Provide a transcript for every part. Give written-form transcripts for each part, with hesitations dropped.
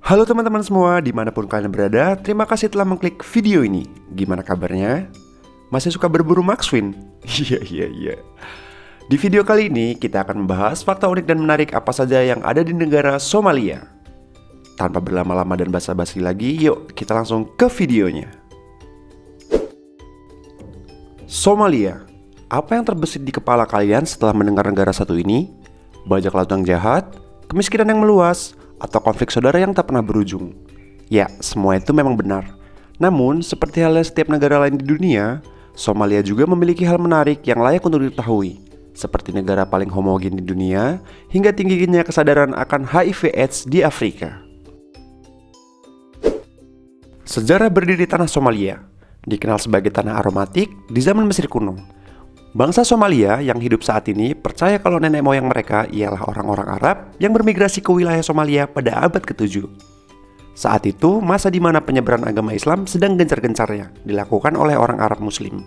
Halo teman-teman semua, dimanapun kalian berada, terima kasih telah mengklik video ini. Gimana kabarnya? Masih suka berburu Maxwin? Iya. Di video kali ini, kita akan membahas fakta unik dan menarik apa saja yang ada di negara Somalia. Tanpa berlama-lama dan basa-basi lagi, yuk kita langsung ke videonya. Somalia. Apa yang terbesit di kepala kalian setelah mendengar negara satu ini? Bajak laut yang jahat? Kemiskinan yang meluas? Atau konflik saudara yang tak pernah berujung? Ya, semua itu memang benar. Namun, seperti halnya setiap negara lain di dunia, Somalia juga memiliki hal menarik yang layak untuk diketahui. Seperti negara paling homogen di dunia, hingga tingginya kesadaran akan HIV/AIDS di Afrika. Sejarah berdiri tanah Somalia dikenal sebagai tanah aromatik di zaman Mesir kuno. Bangsa Somalia yang hidup saat ini percaya kalau nenek moyang mereka ialah orang-orang Arab yang bermigrasi ke wilayah Somalia pada abad ke-7. Saat itu, masa di mana penyebaran agama Islam sedang gencar-gencarnya dilakukan oleh orang Arab Muslim.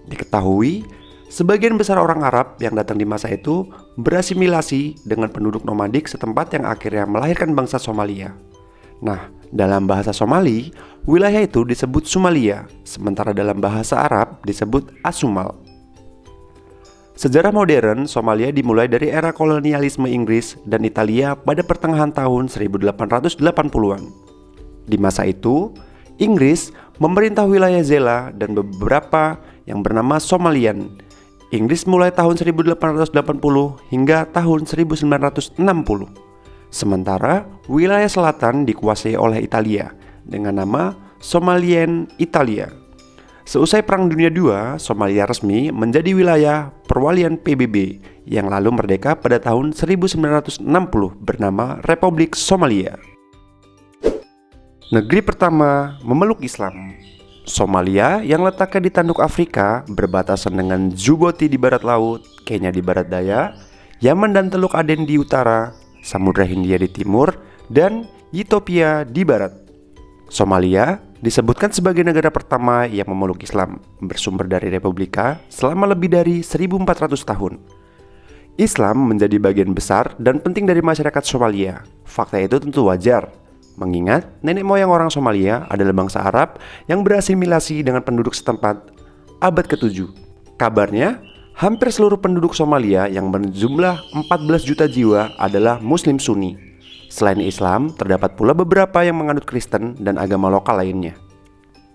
Diketahui, sebagian besar orang Arab yang datang di masa itu berasimilasi dengan penduduk nomadik setempat yang akhirnya melahirkan bangsa Somalia. Nah, dalam bahasa Somali, wilayah itu disebut Somalia, sementara dalam bahasa Arab disebut Asumal. Sejarah modern Somalia dimulai dari era kolonialisme Inggris dan Italia pada pertengahan tahun 1880-an. Di masa itu, Inggris memerintah wilayah Zela dan beberapa yang bernama Somalian. Inggris mulai tahun 1880 hingga tahun 1960. Sementara wilayah selatan dikuasai oleh Italia dengan nama Somalian Italia. Seusai Perang Dunia II, Somalia resmi menjadi wilayah perwalian PBB yang lalu merdeka pada tahun 1960 bernama Republik Somalia. Negeri pertama memeluk Islam. Somalia yang letaknya di tanduk Afrika berbatasan dengan Djibouti di barat laut, Kenya di barat daya, Yaman dan Teluk Aden di utara, Samudra Hindia di timur, dan Ethiopia di barat. Somalia disebutkan sebagai negara pertama yang memeluk Islam, bersumber dari Republika selama lebih dari 1400 tahun. Islam menjadi bagian besar dan penting dari masyarakat Somalia. Fakta itu tentu wajar, mengingat nenek moyang orang Somalia adalah bangsa Arab yang berasimilasi dengan penduduk setempat abad ke-7. Kabarnya, hampir seluruh penduduk Somalia yang berjumlah 14 juta jiwa adalah Muslim Sunni. Selain Islam, terdapat pula beberapa yang menganut Kristen dan agama lokal lainnya.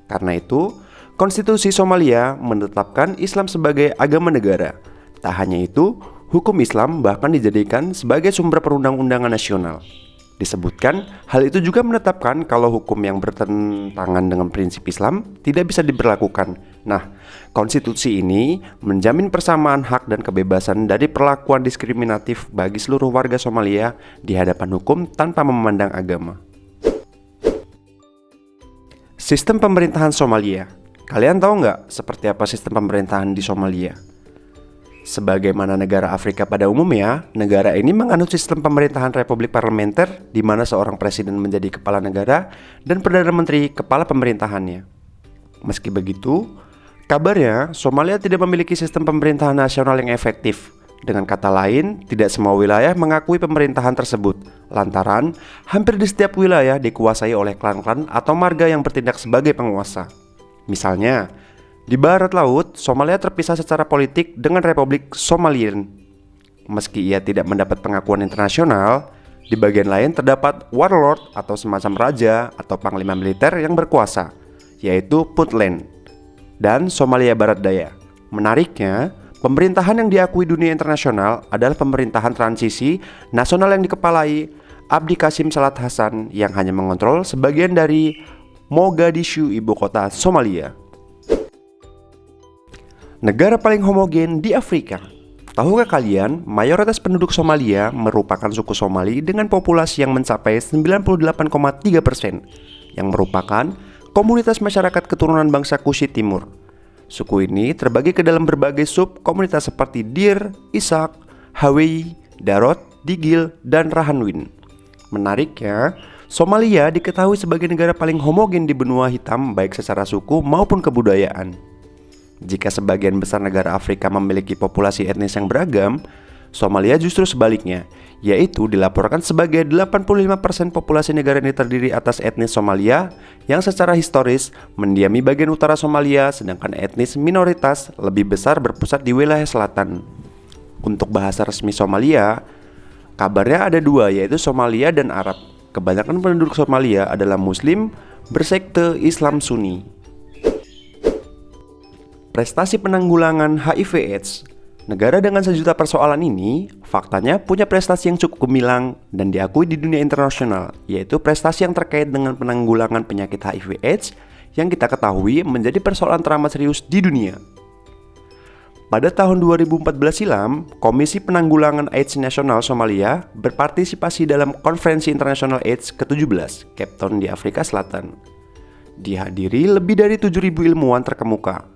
Karena itu, Konstitusi Somalia menetapkan Islam sebagai agama negara. Tak hanya itu, hukum Islam bahkan dijadikan sebagai sumber perundang-undangan nasional. Disebutkan, hal itu juga menetapkan kalau hukum yang bertentangan dengan prinsip Islam tidak bisa diberlakukan. Nah, konstitusi ini menjamin persamaan hak dan kebebasan dari perlakuan diskriminatif bagi seluruh warga Somalia di hadapan hukum tanpa memandang agama. Sistem pemerintahan Somalia. Kalian tahu nggak seperti apa sistem pemerintahan di Somalia? Sebagaimana negara Afrika pada umumnya, negara ini menganut sistem pemerintahan republik parlementer di mana seorang presiden menjadi kepala negara dan perdana menteri kepala pemerintahannya. Meski begitu, kabarnya Somalia tidak memiliki sistem pemerintahan nasional yang efektif. Dengan kata lain, tidak semua wilayah mengakui pemerintahan tersebut, lantaran hampir di setiap wilayah dikuasai oleh klan-klan atau marga yang bertindak sebagai penguasa. Misalnya, di barat laut, Somalia terpisah secara politik dengan Republik Somaliland. Meski ia tidak mendapat pengakuan internasional, di bagian lain terdapat warlord atau semacam raja atau panglima militer yang berkuasa, yaitu Puntland dan Somalia Barat Daya. Menariknya, pemerintahan yang diakui dunia internasional adalah pemerintahan transisi nasional yang dikepalai Abdi Qasim Salat Hasan yang hanya mengontrol sebagian dari Mogadishu, ibu kota Somalia. Negara paling homogen di Afrika. Tahukah kalian, mayoritas penduduk Somalia merupakan suku Somali dengan populasi yang mencapai 98,3%, yang merupakan komunitas masyarakat keturunan bangsa Kushi Timur. Suku ini terbagi ke dalam berbagai sub komunitas seperti Dir, Ishaq, Hawei, Darod, Digil, dan Rahanwin. Menariknya, Somalia diketahui sebagai negara paling homogen di benua hitam baik secara suku maupun kebudayaan. Jika sebagian besar negara Afrika memiliki populasi etnis yang beragam, Somalia justru sebaliknya, yaitu dilaporkan sebagai 85% populasi negara ini terdiri atas etnis Somalia yang secara historis mendiami bagian utara Somalia, sedangkan etnis minoritas lebih besar berpusat di wilayah selatan. Untuk bahasa resmi Somalia, kabarnya ada dua, yaitu Somalia dan Arab. Kebanyakan penduduk Somalia adalah Muslim bersekte Islam Sunni. Prestasi penanggulangan HIV/AIDS. Negara dengan sejuta persoalan ini faktanya punya prestasi yang cukup gemilang dan diakui di dunia internasional, yaitu prestasi yang terkait dengan penanggulangan penyakit HIV/AIDS yang kita ketahui menjadi persoalan teramat serius di dunia. Pada tahun 2014 silam, Komisi Penanggulangan AIDS Nasional Somalia berpartisipasi dalam Konferensi Internasional AIDS ke-17, Cape Town di Afrika Selatan. Dihadiri lebih dari 7.000 ilmuwan terkemuka,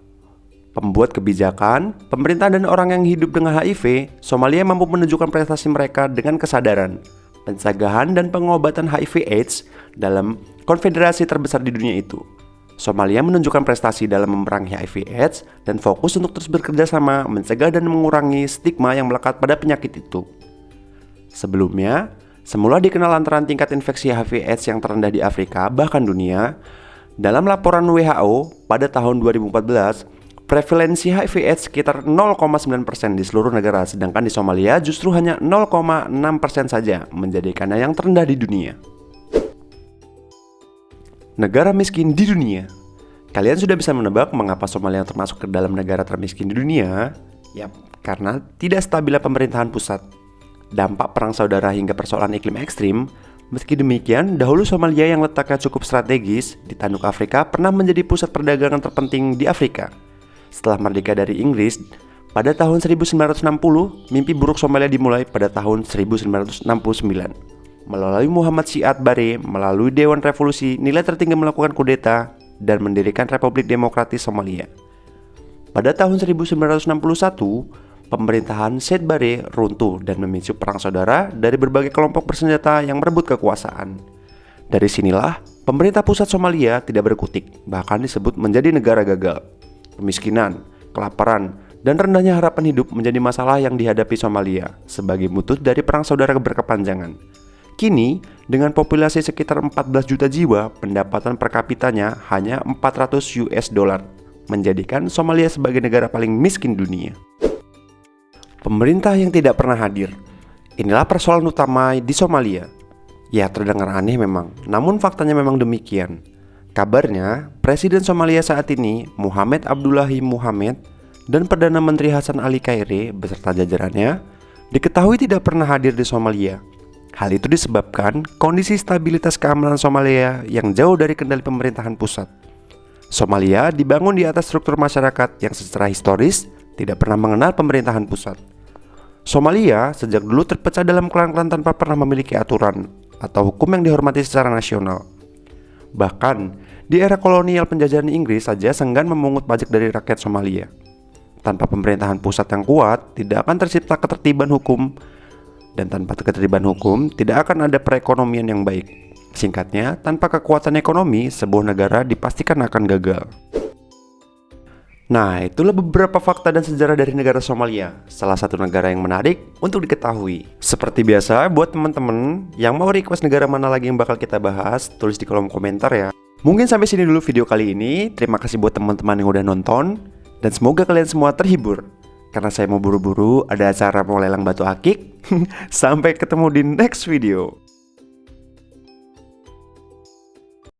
pembuat kebijakan, pemerintah dan orang yang hidup dengan HIV. Somalia mampu menunjukkan prestasi mereka dengan kesadaran, pencegahan dan pengobatan HIV/AIDS dalam konfederasi terbesar di dunia itu. Somalia menunjukkan prestasi dalam memerangi HIV/AIDS dan fokus untuk terus bekerja sama mencegah dan mengurangi stigma yang melekat pada penyakit itu. Sebelumnya, semula dikenal lantaran tingkat infeksi HIV/AIDS yang terendah di Afrika bahkan dunia. Dalam laporan WHO pada tahun 2014, prevalensi HIV/AIDS sekitar 0,9% di seluruh negara, sedangkan di Somalia justru hanya 0,6% saja, menjadikannya yang terendah di dunia. Negara miskin di dunia. Kalian sudah bisa menebak mengapa Somalia termasuk ke dalam negara termiskin di dunia? Yap, karena tidak stabilnya pemerintahan pusat, dampak perang saudara hingga persoalan iklim ekstrim. Meski demikian, dahulu Somalia yang letaknya cukup strategis di tanduk Afrika pernah menjadi pusat perdagangan terpenting di Afrika. Setelah merdeka dari Inggris pada tahun 1960, mimpi buruk Somalia dimulai pada tahun 1969. Melalui Muhammad Siad Barre, melalui Dewan Revolusi, nilai tertinggi melakukan kudeta dan mendirikan Republik Demokratis Somalia. Pada tahun 1961, pemerintahan Siad Barre runtuh dan memicu perang saudara dari berbagai kelompok bersenjata yang merebut kekuasaan. Dari sinilah, pemerintah pusat Somalia tidak berkutik, bahkan disebut menjadi negara gagal. Kemiskinan, kelaparan, dan rendahnya harapan hidup menjadi masalah yang dihadapi Somalia sebagai buntut dari perang saudara berkepanjangan. Kini, dengan populasi sekitar 14 juta jiwa, pendapatan per kapitanya hanya $400, menjadikan Somalia sebagai negara paling miskin dunia. Pemerintah yang tidak pernah hadir. Inilah persoalan utama di Somalia. Ya, terdengar aneh memang, namun faktanya memang demikian. Kabarnya, Presiden Somalia saat ini, Mohamed Abdullahi Mohamed, dan Perdana Menteri Hasan Ali Kaire beserta jajarannya, diketahui tidak pernah hadir di Somalia. Hal itu disebabkan kondisi stabilitas keamanan Somalia yang jauh dari kendali pemerintahan pusat. Somalia dibangun di atas struktur masyarakat yang secara historis tidak pernah mengenal pemerintahan pusat. Somalia sejak dulu terpecah dalam klan-klan tanpa pernah memiliki aturan atau hukum yang dihormati secara nasional. Bahkan, di era kolonial penjajahan Inggris saja seenggan memungut pajak dari rakyat Somalia. Tanpa pemerintahan pusat yang kuat, tidak akan tercipta ketertiban hukum. Dan tanpa ketertiban hukum, tidak akan ada perekonomian yang baik. Singkatnya, tanpa kekuatan ekonomi, sebuah negara dipastikan akan gagal. Nah, itulah beberapa fakta dan sejarah dari negara Somalia, salah satu negara yang menarik untuk diketahui. Seperti biasa, buat teman-teman yang mau request negara mana lagi yang bakal kita bahas, tulis di kolom komentar ya. Mungkin sampai sini dulu video kali ini. Terima kasih buat teman-teman yang udah nonton, dan semoga kalian semua terhibur. Karena saya mau buru-buru, ada acara mau lelang batu akik. Sampai ketemu di next video.